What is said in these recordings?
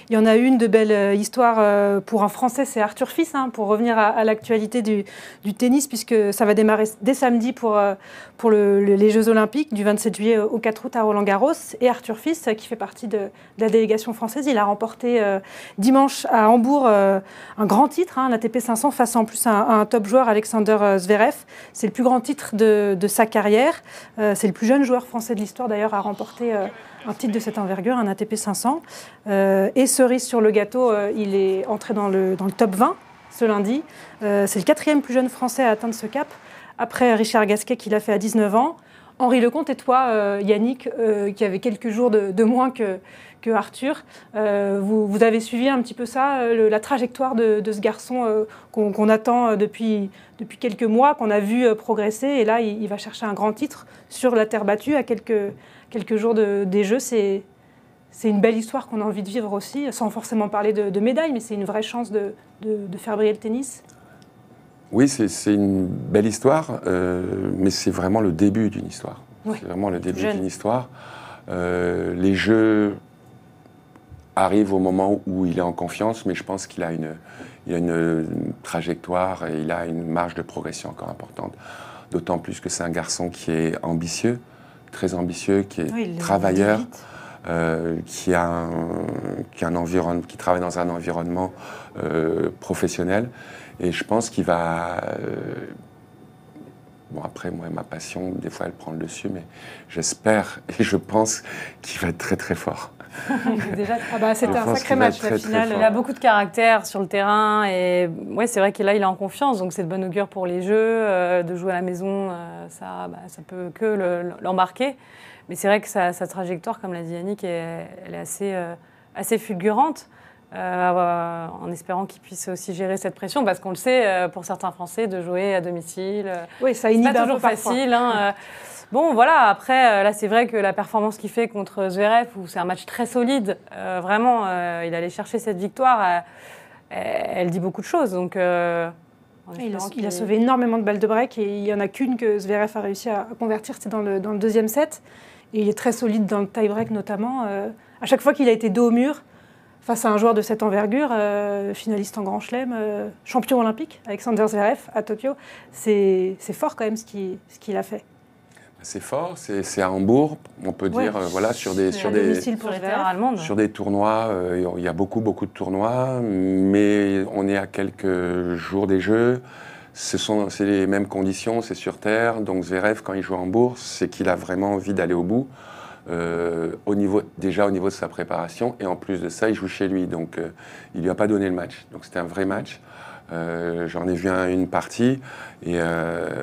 Il y en a une de belle histoire pour un Français, c'est Arthur Fils, hein, pour revenir à l'actualité du tennis, puisque ça va démarrer dès samedi pour les Jeux Olympiques du 27 juillet au 4 août à Roland-Garros. Et Arthur Fils, qui fait partie de la délégation française, il a remporté dimanche à Hambourg un grand titre, hein, l'ATP 500, face en plus à un top joueur, Alexander Zverev. C'est le plus grand titre de sa carrière. C'est le plus jeune joueur français de l'histoire d'ailleurs à remporter un titre de cette envergure, un ATP 500. Et cerise sur le gâteau, il est entré dans le top 20 ce lundi. C'est le 4e plus jeune français à atteindre ce cap, après Richard Gasquet qui l'a fait à 19 ans. Henri Lecomte et toi, Yannick, qui avait quelques jours de moins que Arthur. Vous avez suivi un petit peu ça, la trajectoire de ce garçon qu'on attend depuis quelques mois, qu'on a vu progresser. Et là, il va chercher un grand titre sur la terre battue à quelques jours des Jeux. C'est une belle histoire qu'on a envie de vivre aussi, sans forcément parler de médailles, mais c'est une vraie chance de faire briller le tennis. Oui, c'est une belle histoire, mais c'est vraiment le début d'une histoire. Oui. C'est vraiment le début d'une histoire. Les Jeux arrivent au moment où il est en confiance, mais je pense qu'il a une trajectoire et il a une marge de progression encore importante. D'autant plus que c'est un garçon qui est ambitieux, très ambitieux, qui est travailleur, qui travaille dans un environnement professionnel. Et je pense qu'il va... Bon, après, moi, ma passion, des fois, elle prend le dessus, mais j'espère et je pense qu'il va être très, très fort. C'était un sacré match, la finale. Il a beaucoup de caractère sur le terrain. Et ouais, c'est vrai que là, il est en confiance. Donc, c'est de bonne augure pour les Jeux. De jouer à la maison, ça peut que l'embarquer. Mais c'est vrai que sa trajectoire, comme l'a dit Yannick, elle est assez fulgurante. En espérant qu'il puisse aussi gérer cette pression, parce qu'on le sait, pour certains Français, de jouer à domicile, oui, ça c'est pas toujours facile. Hein. Bon, voilà, après, là, c'est vrai que la performance qu'il fait contre Zverev, où c'est un match très solide, vraiment, il allait chercher cette victoire, elle dit beaucoup de choses. Donc, il a sauvé énormément de balles de break, et il n'y en a qu'une que Zverev a réussi à convertir, c'est dans le deuxième set. Et il est très solide dans le tie-break, notamment. À chaque fois qu'il a été dos au mur, face à un joueur de cette envergure, finaliste en Grand Chelem, champion olympique, Alexander Zverev à Tokyo, c'est fort quand même ce qu'il a fait. C'est fort, c'est à Hambourg, on peut dire, voilà, sur des tournois, il y a beaucoup de tournois, mais on est à quelques jours des Jeux. C'est les mêmes conditions, c'est sur terre. Donc Zverev, quand il joue à Hambourg, c'est qu'il a vraiment envie d'aller au bout. Déjà au niveau de sa préparation, et en plus de ça, il joue chez lui, donc il lui a pas donné le match. Donc c'était un vrai match. J'en ai vu une partie, et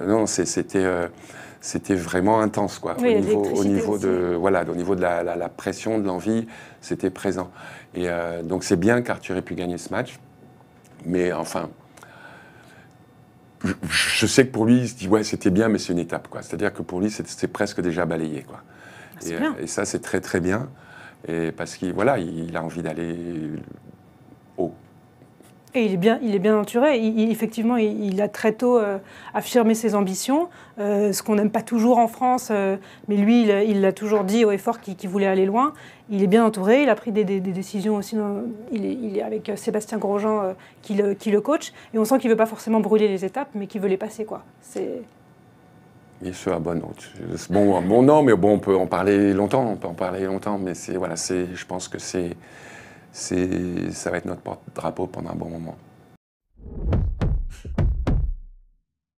non, c'était vraiment intense, quoi. Oui, au niveau de la pression, de l'envie, c'était présent. Et donc c'est bien qu'Arthur ait pu gagner ce match, mais enfin. Je sais que pour lui, il se dit ouais, c'était bien, mais c'est une étape, quoi. C'est-à-dire que pour lui, c'est presque déjà balayé, quoi. Et ça, c'est très très bien, et parce qu'il a envie d'aller haut. Et il est bien entouré. Effectivement, il a très tôt affirmé ses ambitions, ce qu'on n'aime pas toujours en France, mais lui, il l'a toujours dit haut et fort qu'il voulait aller loin. Il est bien entouré, il a pris des décisions aussi. Il est avec Sébastien Grosjean qui le coach, et on sent qu'il ne veut pas forcément brûler les étapes, mais qu'il veut les passer, quoi. Et ce, bon, non, mais bon, on peut en parler longtemps, mais je pense que ça va être notre porte-drapeau pendant un bon moment.